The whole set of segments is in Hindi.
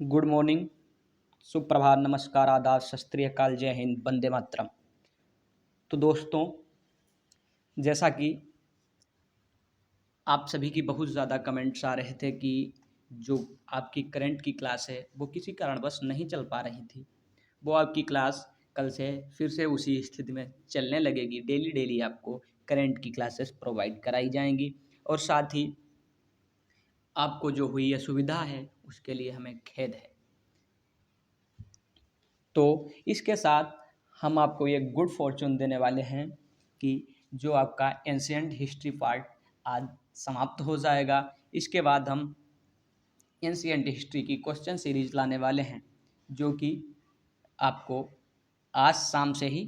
गुड मॉर्निंग, सुप्रभात, नमस्कार, आदाब, सत श्री अकाल, जय हिंद, वंदे मातरम। तो दोस्तों, जैसा कि आप सभी की बहुत ज़्यादा कमेंट्स आ रहे थे कि जो आपकी करंट की क्लास है वो किसी कारणवश नहीं चल पा रही थी। वो आपकी क्लास कल से फिर से उसी स्थिति में चलने लगेगी। डेली डेली आपको करंट की क्लासेस प्रोवाइड कराई जाएंगी और साथ ही आपको जो हुई असुविधा है उसके लिए हमें खेद है। तो इसके साथ हम आपको ये गुड फॉर्चून देने वाले हैं कि जो आपका एंशियंट हिस्ट्री पार्ट आज समाप्त हो जाएगा। इसके बाद हम एंशियंट हिस्ट्री की क्वेश्चन सीरीज लाने वाले हैं जो कि आपको आज शाम से ही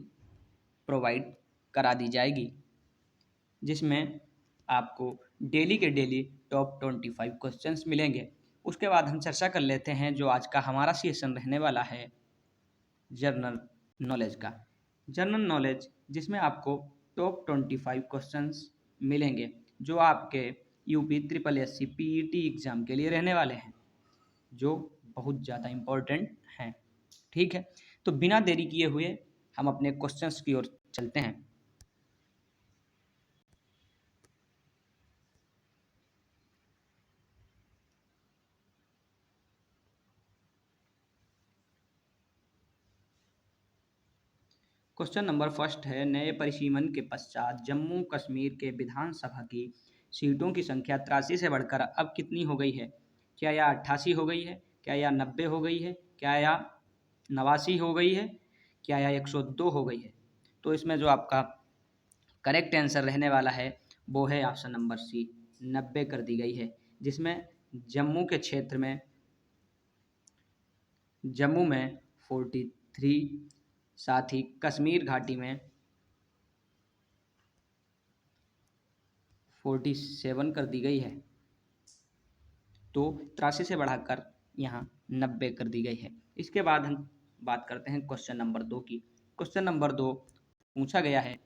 प्रोवाइड करा दी जाएगी, जिसमें आपको डेली के डेली टॉप 25 क्वेश्चंस मिलेंगे। उसके बाद हम चर्चा कर लेते हैं जो आज का हमारा सेशन रहने वाला है जनरल नॉलेज का। जनरल नॉलेज जिसमें आपको टॉप 25 क्वेश्चंस मिलेंगे जो आपके UP triple SC PET exam के लिए रहने वाले हैं, जो बहुत ज़्यादा इम्पोर्टेंट हैं। ठीक है, तो बिना देरी किए हुए हम अपने क्वेश्चंस की ओर चलते हैं। क्वेश्चन नंबर फर्स्ट है, नए परिसीमन के पश्चात जम्मू कश्मीर के विधानसभा की सीटों की संख्या 83 से बढ़कर अब कितनी हो गई है? क्या यह 88 हो गई है? क्या यह 90 हो गई है? क्या यह 89 हो गई है? क्या यह 102 हो गई है? तो इसमें जो आपका करेक्ट आंसर रहने वाला है वो है ऑप्शन नंबर सी, 90 कर दी गई है, जिसमें जम्मू के क्षेत्र में जम्मू में 43, साथ ही कश्मीर घाटी में 47 कर दी गई है। तो 83 से बढ़ाकर यहाँ 90 कर दी गई है। इसके बाद हम बात करते हैं क्वेश्चन नंबर 2 की। क्वेश्चन नंबर 2 पूछा गया है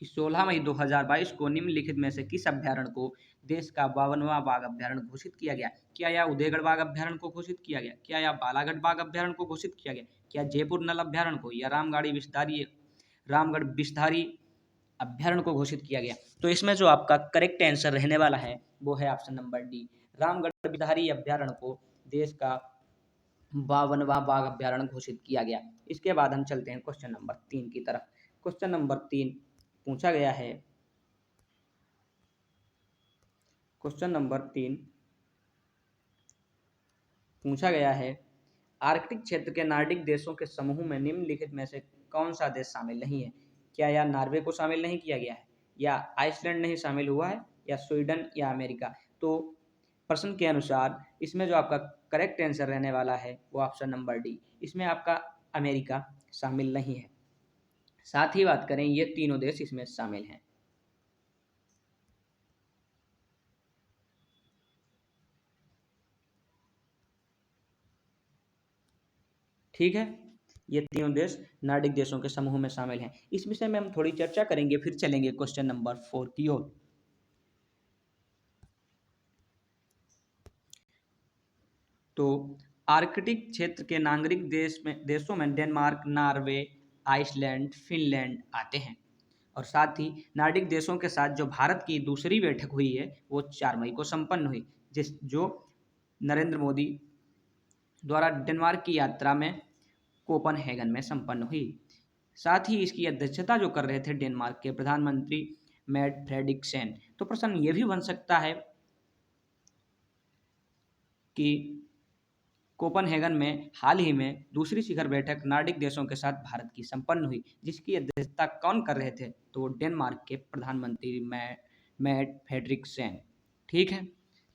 कि 16 मई 2022 को निम्नलिखित में से किस अभ्यारण्य को देश का 52वां बाघ अभ्यारण्य घोषित किया गया? क्या यह उदयगढ़ बाघ अभ्यारण्य को घोषित किया गया? क्या यह बालाघाट बाघ अभ्यारण्य को घोषित किया गया? क्या जयपुर नल अभ्यारण्य को या रामगढ़ विषधारी अभ्यारण्य को घोषित किया गया? तो इसमें जो आपका करेक्ट आंसर रहने वाला है वो है option number D, Ramgarh Vishdhari अभ्यारण्य को देश का 52वां बाघ अभ्यारण्य घोषित किया गया। इसके बाद हम चलते हैं क्वेश्चन नंबर 3 की तरफ। क्वेश्चन नंबर 3 पूछा गया है, क्वेश्चन नंबर 3 पूछा गया है, आर्कटिक क्षेत्र के नार्डिक देशों के समूह में निम्नलिखित में से कौन सा देश शामिल नहीं है? क्या यह नॉर्वे को शामिल नहीं किया गया है, या आइसलैंड नहीं शामिल हुआ है, या स्वीडन या अमेरिका? तो प्रश्न के अनुसार इसमें जो आपका करेक्ट आंसर रहने वाला है वो ऑप्शन नंबर डी, इसमें आपका अमेरिका शामिल नहीं है। साथ ही बात करें ये तीनों देश इसमें शामिल हैं। ठीक है, ये तीनों देश नार्डिक देशों के समूह में शामिल हैं। इस विषय में हम थोड़ी चर्चा करेंगे, फिर चलेंगे क्वेश्चन नंबर 4 की ओर। तो आर्कटिक क्षेत्र के नागरिक देशों में डेनमार्क, नॉर्वे, आइसलैंड, फिनलैंड आते हैं। और साथ ही नार्डिक देशों के साथ जो भारत की दूसरी बैठक हुई है वो 4 मई को संपन्न हुई, जो नरेंद्र मोदी द्वारा डेनमार्क की यात्रा में कोपनहेगन में संपन्न हुई। साथ ही इसकी अध्यक्षता जो कर रहे थे डेनमार्क के प्रधानमंत्री मैट फ्रेडरिक्सेन। तो प्रश्न ये भी बन सकता है कि कोपनहेगन में हाल ही में दूसरी शिखर बैठक नार्डिक देशों के साथ भारत की संपन्न हुई, जिसकी अध्यक्षता कौन कर रहे थे? तो डेनमार्क के प्रधानमंत्री मैट फ्रेडरिक्सेन। ठीक है,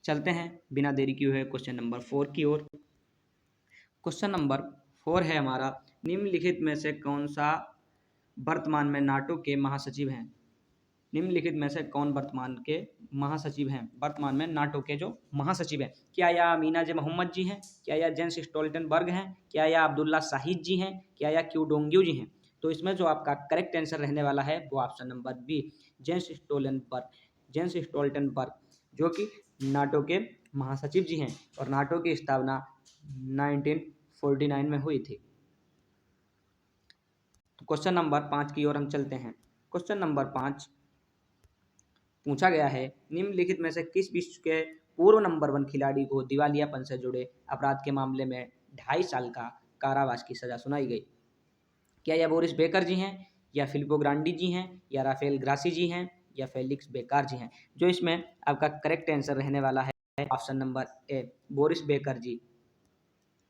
चलते हैं बिना देरी किए हुए क्वेश्चन नंबर 4 की ओर। क्वेश्चन नंबर 4 है हमारा, निम्नलिखित में से कौन सा वर्तमान में नाटो के महासचिव हैं? निम्नलिखित में से कौन वर्तमान के महासचिव हैं? वर्तमान में नाटो के जो महासचिव हैं, क्या यह अमीना जे मोहम्मद जी हैं? क्या यह जेंस स्टोल्टनबर्ग हैं? क्या यह अब्दुल्ला शाहिद जी हैं? क्या यह क्यू डोंग्यू जी हैं? तो इसमें जो आपका करेक्ट आंसर रहने वाला है वो option number B, Jens Stoltenberg, जो कि नाटो के महासचिव जी हैं और नाटो की स्थापना 1949 में हुई थी। तो क्वेश्चन नंबर 5 की ओर हम चलते हैं। क्वेश्चन नंबर 5 पूछा गया है, निम्नलिखित में से किस विश्व के पूर्व नंबर 1 खिलाड़ी को दिवालियापन से जुड़े अपराध के मामले में 2.5 साल का कारावास की सजा सुनाई गई? क्या यह बोरिस बेकर जी हैं, या फिलिपो ग्रांडी जी हैं, या राफेल ग्रासी जी हैं, या फेलिक्स बेकार जी हैं? जो इसमें आपका करेक्ट आंसर रहने वाला है option number A, Boris Becker ji.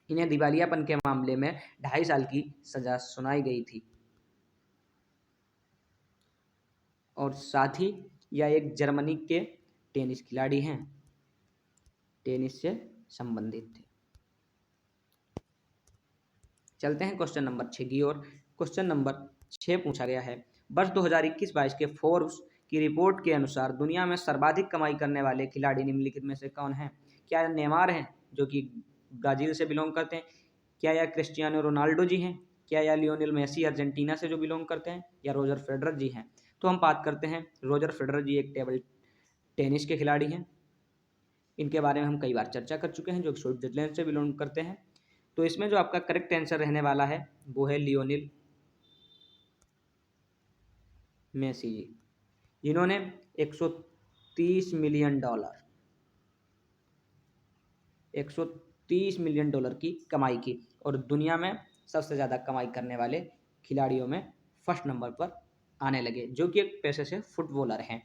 इन्हें दिवालियापन के मामले में 2.5 साल की सजा सुनाई गई थी। और साथ ही यह एक जर्मनी के टेनिस खिलाड़ी हैं, टेनिस से संबंधित थे। चलते हैं क्वेश्चन नंबर 6 की ओर। क्वेश्चन नंबर 6 पूछा गया है, वर्ष 2021-22 के फोर्ब्स की रिपोर्ट के अनुसार दुनिया में सर्वाधिक कमाई करने वाले खिलाड़ी निम्नलिखित में से कौन हैं? क्या यह नेमार हैं जो कि ब्राजील से बिलोंग करते हैं? क्या यह क्रिस्टियानो रोनाल्डो जी हैं? क्या यह लियोनेल मेसी अर्जेंटीना से जो बिलोंग करते हैं? या रोजर फेडरर जी हैं? तो हम बात करते हैं रोजर फेडरर जी, एक टेबल टेनिस के खिलाड़ी हैं। इनके बारे में हम कई बार चर्चा कर चुके हैं, जो स्विट्जरलैंड से बिलोंग करते हैं। तो इसमें जो आपका करेक्ट आंसर रहने वाला है वो है लियोनेल मेसी जी, जिन्होंने 130 मिलियन डॉलर 130 मिलियन डॉलर की कमाई की, और दुनिया में सबसे ज़्यादा कमाई करने वाले खिलाड़ियों में फर्स्ट नंबर पर आने लगे, जो कि एक पेशे से फुटबॉलर हैं।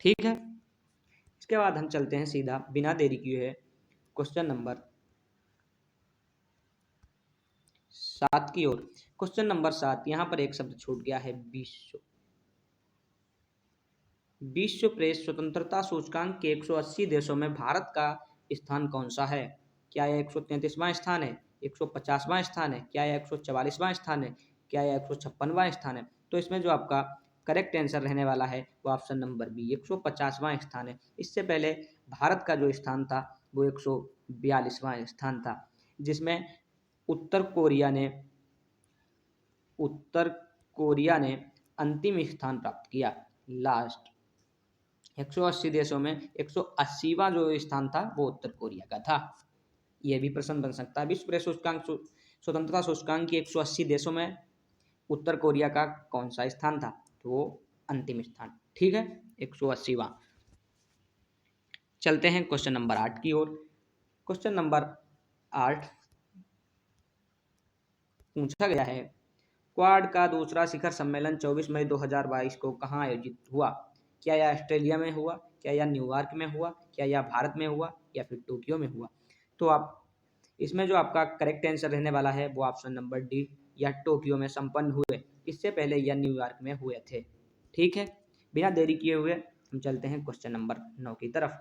ठीक है, इसके बाद हम चलते हैं सीधा बिना देरी किए क्वेश्चन नंबर 7 की ओर। क्वेश्चन नंबर 7, यहाँ पर एक शब्द छूट गया है, विश्व प्रेस स्वतंत्रता सूचकांक के 180 देशों में भारत का स्थान कौन सा है? क्या यह 133वां स्थान है, 150वां स्थान है, क्या यह 144वां स्थान है, क्या यह 156वां स्थान है? तो इसमें जो आपका करेक्ट आंसर रहने वाला है वो ऑप्शन नंबर बी, 150वां स्थान है। इससे पहले भारत का जो स्थान था वो 142वां स्थान था, जिसमें उत्तर कोरिया ने अंतिम स्थान प्राप्त किया। लास्ट 180 देशों में 180वां जो स्थान था वो उत्तर कोरिया का था। यह भी प्रश्न बन सकता है, विश्व प्रेस सूचकांक स्वतंत्रता सूचकांक के 180 देशों में उत्तर कोरिया का कौन सा स्थान था? तो वो अंतिम स्थान। ठीक है, 180वां। चलते हैं क्वेश्चन नंबर 8 की ओर। क्वेश्चन नंबर 8 पूछा गया है, क्वाड का दूसरा शिखर सम्मेलन 24 मई 2022 को कहाँ आयोजित हुआ? क्या यह ऑस्ट्रेलिया में हुआ, क्या यह न्यूयॉर्क में हुआ, क्या यह भारत में हुआ, या फिर टोक्यो में हुआ? तो आप इसमें जो आपका करेक्ट आंसर रहने वाला है वो ऑप्शन नंबर डी, या टोक्यो में संपन्न हुए। इससे पहले यह न्यूयॉर्क में हुए थे। ठीक है, बिना देरी किए हुए हम चलते हैं क्वेश्चन नंबर 9 की तरफ।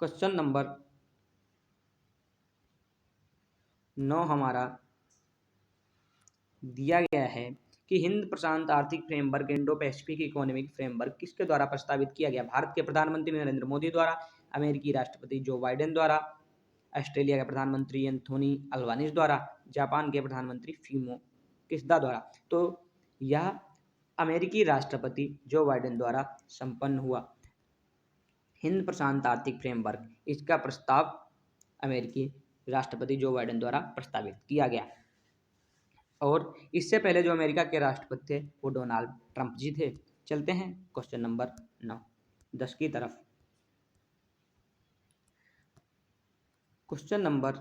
क्वेश्चन नंबर 9 हमारा दिया गया है कि हिंद प्रशांत आर्थिक framework Indo Pacific economic framework किसके द्वारा प्रस्तावित किया गया? भारत के प्रधानमंत्री नरेंद्र मोदी द्वारा, अमेरिकी राष्ट्रपति जो बाइडेन द्वारा, ऑस्ट्रेलिया के प्रधानमंत्री एंथोनी अल्बानीज द्वारा, जापान के प्रधानमंत्री फूमियो किशिदा द्वारा? तो यह अमेरिकी राष्ट्रपति जो बाइडेन द्वारा संपन्न हुआ। हिंद प्रशांत आर्थिक फ्रेमवर्क, इसका प्रस्ताव अमेरिकी राष्ट्रपति जो बाइडेन द्वारा प्रस्तावित किया गया। और इससे पहले जो अमेरिका के राष्ट्रपति थे वो डोनाल्ड ट्रंप जी थे। चलते हैं क्वेश्चन नंबर 10 की तरफ। क्वेश्चन नंबर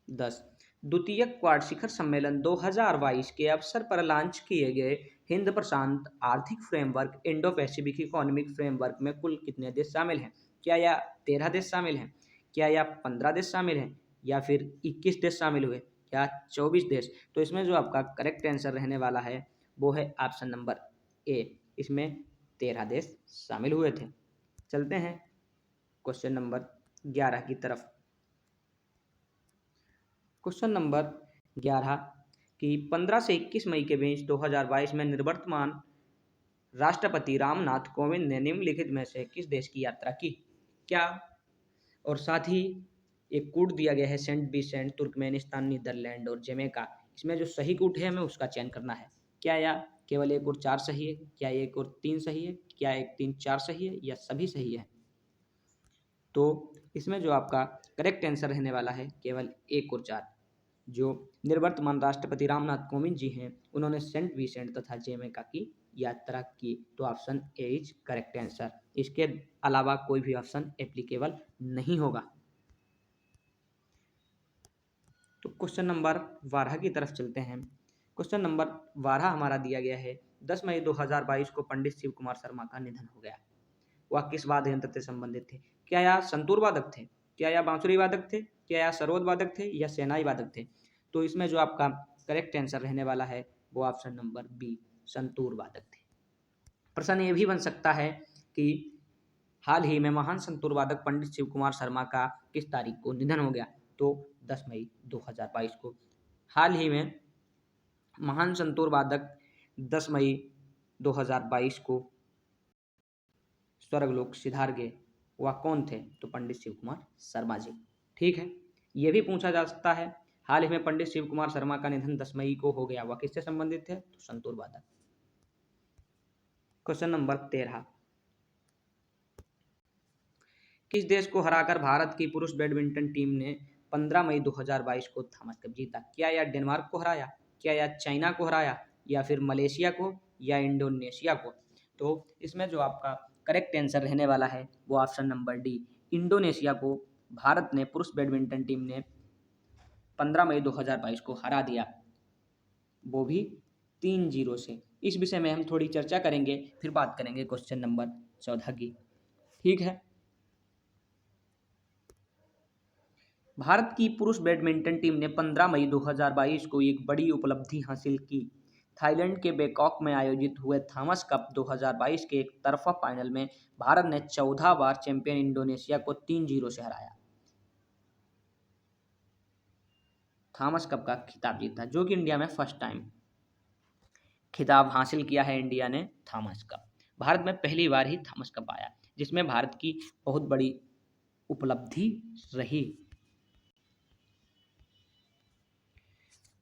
10, द्वितीय क्वाड शिखर सम्मेलन 2022 के अवसर पर लॉन्च किए गए हिंद प्रशांत आर्थिक framework Indo Pacific economic framework में कुल कितने देश शामिल हैं? क्या यह 13 देश शामिल हैं, क्या यह 15 देश शामिल हैं, या फिर 21 देश शामिल हुए, या 24 देश? तो इसमें जो आपका करेक्ट आंसर रहने वाला है वो है ऑप्शन नंबर ए, इसमें 13 देश शामिल हुए थे। चलते हैं क्वेश्चन नंबर 11 की तरफ। क्वेश्चन नंबर 11 कि 15 से 21 मई के बीच 2022 में निवर्तमान राष्ट्रपति रामनाथ कोविंद ने निम्नलिखित में से किस देश की यात्रा की? क्या, और साथ ही एक कूट दिया गया है सेंट विंसेंट, तुर्कमेनिस्तान, नीदरलैंड और जमैका। इसमें जो सही कूट है हमें उसका चयन करना है। क्या यह केवल 1 और 4 सही है, क्या 1 और 3 सही है, क्या 1, 3, 4 सही है, या सभी सही है? तो इसमें जो आपका करेक्ट आंसर रहने वाला है केवल 1 और 4। जो निवर्तमान राष्ट्रपति रामनाथ कोविंद जी हैं, उन्होंने सेंट विंसेंट तथा जमैका की यात्रा की। तो option A is correct answer. इसके अलावा कोई भी ऑप्शन एप्लीकेबल नहीं होगा। तो क्वेश्चन नंबर 12 की तरफ चलते हैं। क्वेश्चन नंबर 12 हमारा दिया गया है, 10 मई 2022 को पंडित शिव कुमार शर्मा का निधन हो गया। वह किस वाद्य यंत्र से संबंधित थे? क्या यह संतूर वादक थे, क्या यह बांसुरी वादक थे, क्या यह सरोद वादक थे, या शहनाई वादक थे? तो इसमें जो आपका करेक्ट आंसर रहने वाला है वो ऑप्शन नंबर बी, संतूर वादक थे। प्रश्न ये भी बन सकता है कि हाल ही में महान संतूर वादक पंडित शिव कुमार शर्मा का किस तारीख को निधन हो गया? तो 10 मई 2022 को। हाल ही में महान संतूर वादक 10 मई 2022 को स्वर्गलोक सिधार गए। वह कौन थे? तो पंडित शिव कुमार शर्मा जी। ठीक है, ये भी पूछा जा सकता है, हाल ही में पंडित शिव कुमार शर्मा का निधन 10 मई को हो गया, वह किससे संबंधित थे? तो संतूर वादक। क्वेश्चन नंबर 13, किस देश को हराकर भारत की पुरुष बैडमिंटन टीम ने 15 मई 2022 को थॉमस कप जीता? क्या यह डेनमार्क को हराया, क्या यह चाइना को हराया, या फिर मलेशिया को, या इंडोनेशिया को? तो इसमें जो आपका करेक्ट आंसर रहने वाला है वो ऑप्शन नंबर डी, इंडोनेशिया को भारत ने पुरुष बैडमिंटन टीम ने 15 मई 2022 को हरा दिया, वो भी 3-0 से। इस विषय में हम थोड़ी चर्चा करेंगे, फिर बात करेंगे क्वेश्चन नंबर 14 की। ठीक है, भारत की पुरुष बैडमिंटन टीम ने 15 मई 2022 को एक बड़ी उपलब्धि हासिल की। थाईलैंड के बैंकॉक में आयोजित हुए थॉमस कप 2022 के एक तरफा फाइनल में भारत ने 14 बार चैंपियन इंडोनेशिया को 3-0 से हराया। थॉमस कप का खिताब जीता, जो कि इंडिया में फर्स्ट टाइम खिताब हासिल किया है इंडिया ने थॉमस कप। भारत में पहली बार ही थॉमस कप आया, जिसमें भारत की बहुत बड़ी उपलब्धि रही।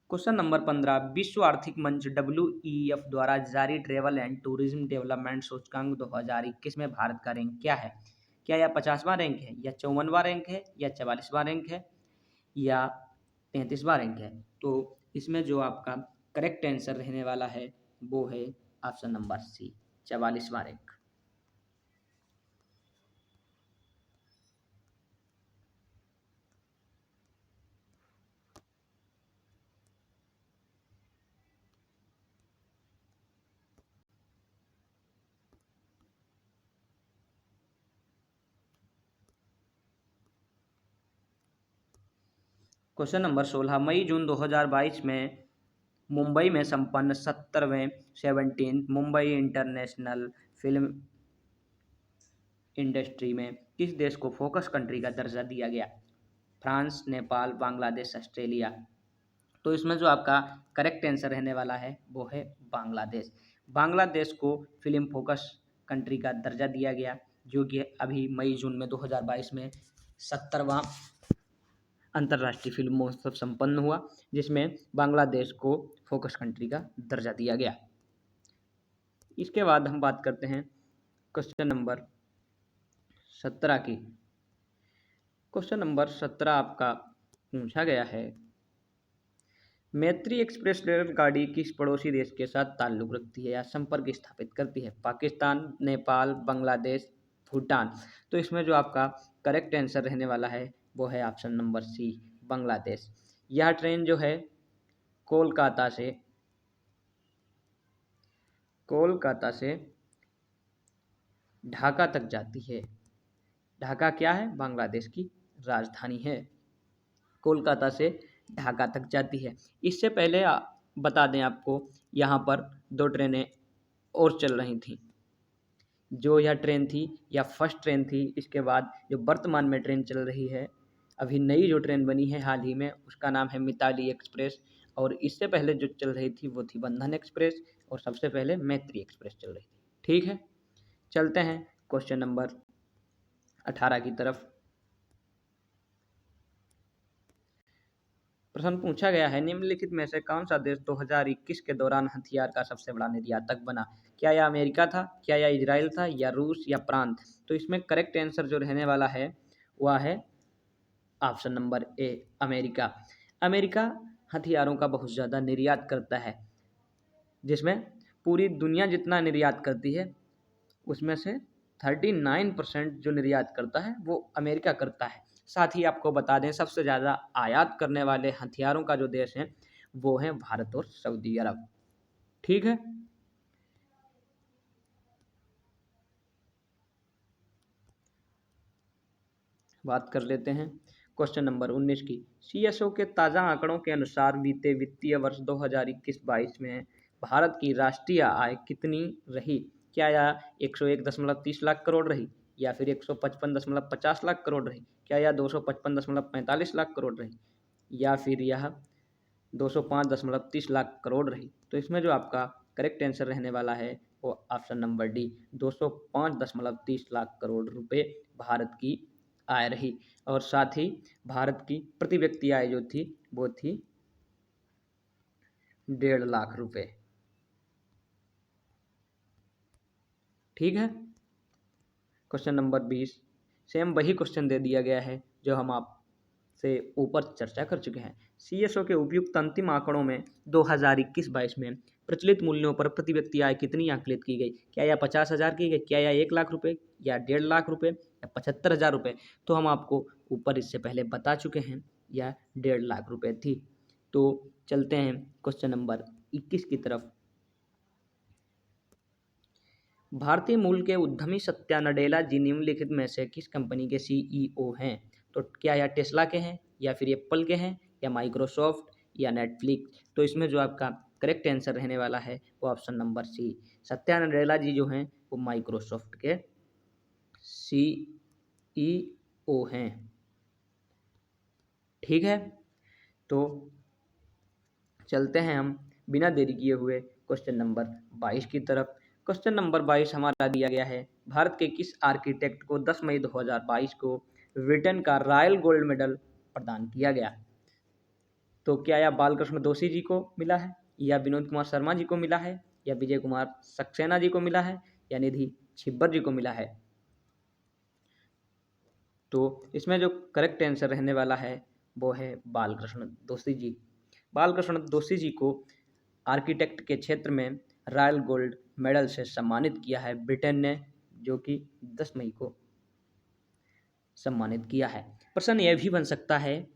क्वेश्चन नंबर 15, विश्व आर्थिक मंच WEF द्वारा जारी ट्रेवल एंड टूरिज्म डेवलपमेंट सूचकांक 2021 में भारत का रैंक क्या है? क्या यह 50वां रैंक है, या 54वां रैंक है, या 44वां रैंक है, या 33वां रैंक है? तो इसमें जो आपका करेक्ट आंसर रहने वाला है वो है ऑप्शन नंबर सी, 44वां रैंक। क्वेश्चन नंबर 16, मई जून 2022 में मुंबई में संपन्न 70वें 17 मुंबई इंटरनेशनल फिल्म इंडस्ट्री में किस देश को फोकस कंट्री का दर्जा दिया गया? France, Nepal, Bangladesh, Australia. तो इसमें जो आपका करेक्ट आंसर रहने वाला है वो है बांग्लादेश। बांग्लादेश को फिल्म फोकस कंट्री का दर्जा दिया गया, जो कि अभी मई जून में 2022 में 70वां अंतर्राष्ट्रीय फिल्म महोत्सव संपन्न हुआ, जिसमें बांग्लादेश को फोकस कंट्री का दर्जा दिया गया। इसके बाद हम बात करते हैं क्वेश्चन नंबर 17 की। क्वेश्चन नंबर 17 आपका पूछा गया है, मैत्री एक्सप्रेस रेलगाड़ी किस पड़ोसी देश के साथ ताल्लुक रखती है या संपर्क स्थापित करती है? पाकिस्तान, नेपाल, बांग्लादेश, भूटान। तो इसमें जो आपका करेक्ट आंसर रहने वाला है वो है ऑप्शन नंबर सी, बांग्लादेश। यह ट्रेन जो है कोलकाता से ढाका तक जाती है। ढाका क्या है? बांग्लादेश की राजधानी है। कोलकाता से ढाका तक जाती है। इससे पहले बता दें आपको, यहाँ पर 2 ट्रेनें और चल रही थी। जो यह ट्रेन थी या फर्स्ट ट्रेन थी, इसके बाद जो वर्तमान में ट्रेन चल रही है, अभी नई जो ट्रेन बनी है हाल ही में, उसका नाम है मिताली एक्सप्रेस। और इससे पहले जो चल रही थी वो थी बंधन एक्सप्रेस, और सबसे पहले मैत्री एक्सप्रेस चल रही थी। ठीक है, चलते हैं क्वेश्चन नंबर 18 की तरफ। प्रश्न पूछा गया है, निम्नलिखित में से कौन सा देश 2021 के दौरान हथियार का सबसे बड़ा निर्यातक बना? क्या यह अमेरिका था, क्या यह इजराइल था, या रूस, या प्रांत? तो इसमें करेक्ट आंसर जो रहने वाला है वह है option number A America. America हथियारों का बहुत ज़्यादा निर्यात करता है, जिसमें पूरी दुनिया जितना निर्यात करती है उसमें से 39% जो निर्यात करता है वो अमेरिका करता है। साथ ही आपको बता दें सबसे ज़्यादा आयात करने वाले हथियारों का जो देश है वो है भारत और सऊदी अरब। ठीक है, बात कर लेते हैं क्वेश्चन नंबर 19 की। सीएसओ के ताज़ा आंकड़ों के अनुसार बीते वित्तीय वर्ष 2021-22 में भारत की राष्ट्रीय आय कितनी रही? क्या यह 101.30 लाख करोड़ रही, या फिर 155.50 लाख करोड़ रही, क्या यह 255.45 लाख करोड़ रही, या फिर यह 205.30 लाख करोड़ रही? तो इसमें जो आपका करेक्ट आंसर रहने वाला है वो option number D 205.30 lakh crore रुपए भारत की आय रही। और साथ ही भारत की प्रति व्यक्ति आय जो थी वो थी 1.5 लाख रुपए। ठीक है, क्वेश्चन नंबर 20 सेम वही क्वेश्चन दे दिया गया है जो हम आपसे ऊपर चर्चा कर चुके हैं। सीएसओ के उपयुक्त अंतिम आंकड़ों में 2021-22 में प्रचलित मूल्यों पर प्रति व्यक्ति आय कितनी आकलित की गई? क्या यह 50,000 की गई, क्या यह 1 लाख रुपए, या 1.5 लाख रुपए, या 75,000 रुपये? तो हम आपको ऊपर इससे पहले बता चुके हैं यह 1.5 लाख रुपए थी। तो चलते हैं क्वेश्चन नंबर 21 की तरफ। भारतीय मूल के उद्यमी सत्या नडेला जी निम्नलिखित में से किस कंपनी के सीईओ हैं? तो क्या यह टेस्ला के हैं, या फिर एप्पल के हैं, या माइक्रोसॉफ्ट, या नेटफ्लिक्स? तो इसमें जो आपका करेक्ट आंसर रहने वाला है वो option number C Satya Nadella ji जो हैं वो माइक्रोसॉफ्ट के सीईओ हैं। ठीक है, तो चलते हैं हम बिना देरी किए हुए क्वेश्चन नंबर 22 की तरफ। क्वेश्चन नंबर 22 हमारा दिया गया है, भारत के किस आर्किटेक्ट को 10 मई 2022 को ब्रिटेन का रॉयल गोल्ड मेडल प्रदान किया गया? तो क्या यह बालकृष्ण दोषी जी को मिला है, या विनोद कुमार शर्मा जी को मिला है, या विजय कुमार सक्सेना जी को मिला है, या निधि छिब्बर जी को मिला है? तो इसमें जो करेक्ट आंसर रहने वाला है वो है बालकृष्ण दोषी जी। बालकृष्ण दोषी जी को आर्किटेक्ट के क्षेत्र में रॉयल गोल्ड मेडल से सम्मानित किया है ब्रिटेन ने, जो कि 10 मई को सम्मानित किया है। प्रश्न यह भी बन सकता है,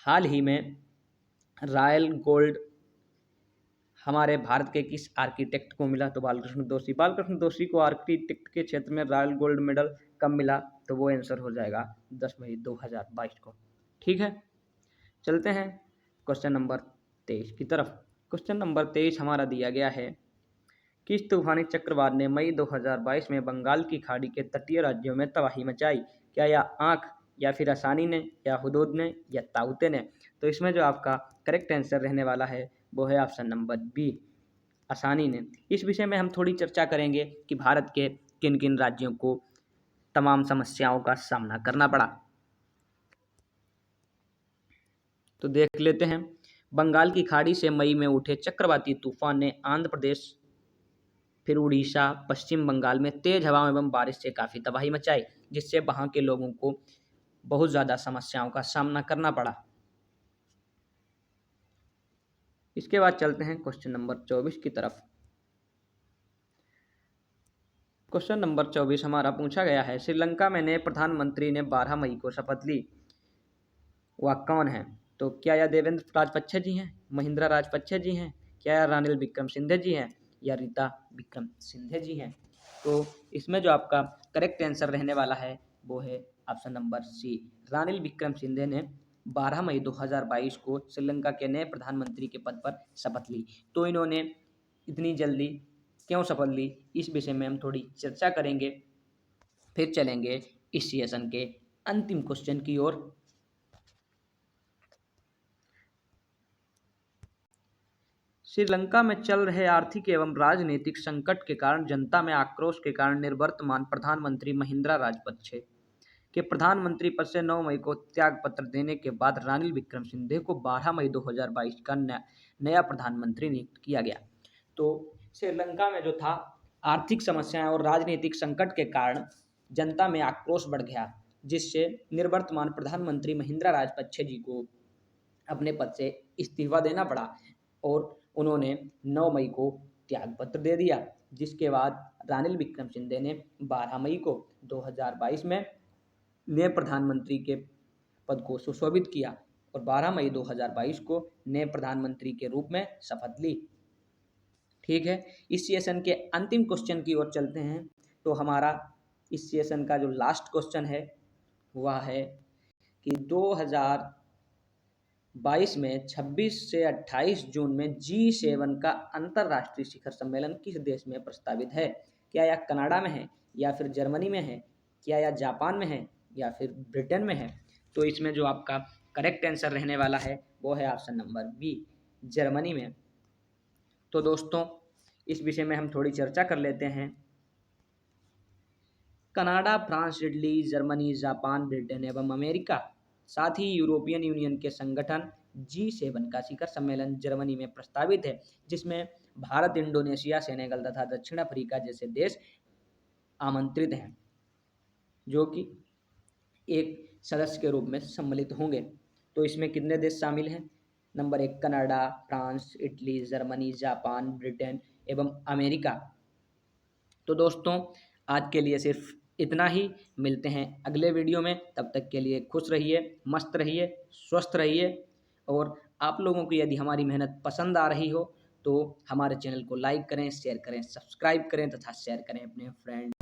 हाल ही में रॉयल गोल्ड हमारे भारत के किस आर्किटेक्ट को मिला? तो बालकृष्ण दोषी। बालकृष्ण दोषी को आर्किटेक्ट के क्षेत्र में रॉयल गोल्ड मेडल कब मिला? तो वो आंसर हो जाएगा 10 मई 2022 को। ठीक है, चलते हैं क्वेश्चन नंबर 23 की तरफ। क्वेश्चन नंबर 23 हमारा दिया गया है, किस तूफानी चक्रवात ने मई 2022 में बंगाल की खाड़ी के तटीय राज्यों में तबाही मचाई? क्या यह आंख, या फिर आसानी ने, या हुदूद ने, या ताउते ने? तो इसमें जो आपका करेक्ट आंसर रहने वाला है वो है ऑप्शन नंबर बी आसानी ने। इस विषय में हम थोड़ी चर्चा करेंगे कि भारत के किन किन राज्यों को तमाम समस्याओं का सामना करना पड़ा। तो देख लेते हैं, बंगाल की खाड़ी से मई में उठे चक्रवाती तूफान ने आंध्र प्रदेश, फिर उड़ीसा, पश्चिम बंगाल में तेज हवाओं एवं बारिश से काफ़ी तबाही मचाई, जिससे वहाँ के लोगों को बहुत ज़्यादा समस्याओं का सामना करना पड़ा। इसके बाद चलते हैं क्वेश्चन नंबर 24 की तरफ। क्वेश्चन नंबर 24 हमारा पूछा गया है, श्रीलंका में नए प्रधानमंत्री ने 12 मई को शपथ ली, वह कौन है? तो क्या यह देवेंद्र राजपक्षे जी हैं, महिंद्रा राजपक्षे जी हैं, क्या यह रानिल विक्रमसिंघे जी हैं, या रीता विक्रमसिंघे जी हैं? तो इसमें जो आपका करेक्ट आंसर रहने वाला है वो है option number C Ranil Wickremesinghe ने 12 मई 2022 को श्रीलंका के नए प्रधानमंत्री के पद पर शपथ ली। तो इन्होंने इतनी जल्दी क्यों शपथ ली, इस विषय में हम थोड़ी चर्चा करेंगे, फिर चलेंगे इस सेशन के अंतिम क्वेश्चन की ओर। श्रीलंका में चल रहे आर्थिक एवं राजनीतिक संकट के कारण जनता में आक्रोश के कारण निवर्तमान प्रधानमंत्री महिंद्रा राजपक्षे के प्रधानमंत्री पद से 9 मई को त्यागपत्र देने के बाद रानिल विक्रमसिंघे को 12 मई 2022 का नया प्रधानमंत्री नियुक्त किया गया। तो श्रीलंका में जो था आर्थिक समस्याएं और राजनीतिक संकट के कारण जनता में आक्रोश बढ़ गया, जिससे निवर्तमान प्रधानमंत्री महिंद्रा राजपक्षे जी को अपने पद से इस्तीफा देना पड़ा और उन्होंने 9 मई को त्यागपत्र दे दिया, जिसके बाद रानिल विक्रमसिंघे ने 12 मई को 2022 में नए प्रधानमंत्री के पद को सुशोभित किया और 12 मई 2022 को नए प्रधानमंत्री के रूप में शपथ ली। ठीक है, इस सेशन के अंतिम क्वेश्चन की ओर चलते हैं। तो हमारा इस सेशन का जो लास्ट क्वेश्चन है वह है कि 2022 में 26 से 28 जून में G7 का अंतर्राष्ट्रीय शिखर सम्मेलन किस देश में प्रस्तावित है? क्या यह कनाडा में है, या फिर जर्मनी में है, क्या यह जापान में है, या फिर ब्रिटेन में है? तो इसमें जो आपका करेक्ट आंसर रहने वाला है वो है ऑप्शन नंबर बी, जर्मनी में। तो दोस्तों इस विषय में हम थोड़ी चर्चा कर लेते हैं। Canada, France, Italy, Germany, Japan, Britain एवं अमेरिका, साथ ही यूरोपियन यूनियन के संगठन G7 का शिखर सम्मेलन जर्मनी में प्रस्तावित है, जिसमें भारत, इंडोनेशिया, सेनेगल तथा दक्षिण अफ्रीका जैसे देश आमंत्रित हैं, जो कि एक सदस्य के रूप में सम्मिलित होंगे। तो इसमें कितने देश शामिल हैं? Number 1 Canada, France, Italy, Germany, Japan, Britain एवं अमेरिका। तो दोस्तों आज के लिए सिर्फ इतना ही, मिलते हैं अगले वीडियो में। तब तक के लिए खुश रहिए, मस्त रहिए, स्वस्थ रहिए। और आप लोगों को यदि हमारी मेहनत पसंद आ रही हो तो हमारे चैनल को लाइक करें, शेयर करें, सब्सक्राइब करें तथा शेयर करें अपने फ्रेंड।